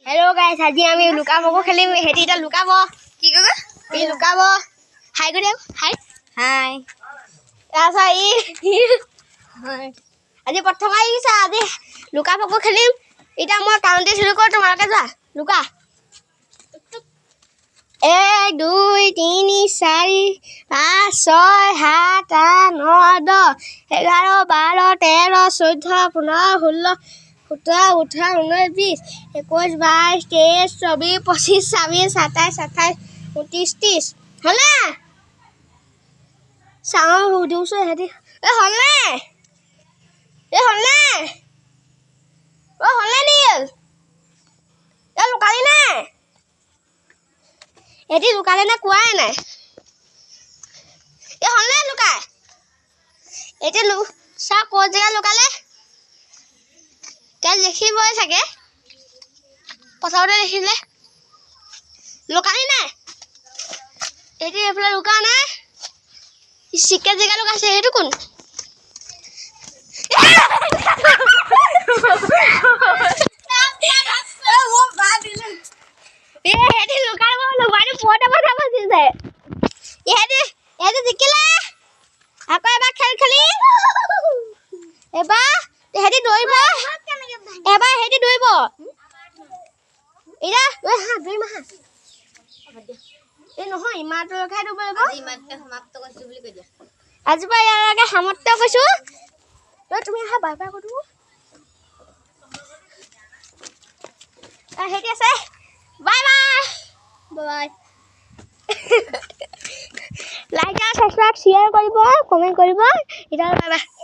hello guys আজি আমি লুকাবকো খেলিম হেটি এটা লুকাব কি কইবা এই লুকাব হাই কৰি হাই হাই আছা ই হাই আজি প্ৰথম আইছা আজি লুকাবকো খেলিম এটা মই কাউন্টে শুৰু কৰ তোমালকে যা লুকা 1 2 3 4 5 6 7 8 9 10 11 12 13 14 15 16 17 18 19 20 21 22 23 24 25 26 27 28 29 30 হলে সাও হুদুছো হেদি হলে নীল লুকালি না এটি লুকালে না কোৱাই নাই হলে লুকাই এটি সা কো জায়গা লুকালে কাল দেখিবই থাকে পছাওতে দেখিলে লুকালি না এটি এফলা লুকা না সিকে জায়গা লুকাছে এটো কোন হেটি লুকাব লুকানি পটা কথা বসিছে হেটি জিকিলে আকৌ এবাৰ খেল খেলি এবাৰ হেটি দৌৰিব এবাৰ হেটি দৌৰিব ইৰা হা দৌৰিম হা এই নহয় ইমাটো ৰখাই দিব লাগিব আজি ইমানতে সমাপ্ত কৰিছো বুলি কৈ দিয়া আজি পা ইয়াৰকে সমাপ্ত কৰিছো তুমি হা বাই বাই কৰো হেটি আছে বাই বাই বাই লাইক আৰু সাবস্ক্ৰাইব শেয়াৰ কৰিব কমেন্ট কৰিব ইটা বাই বাই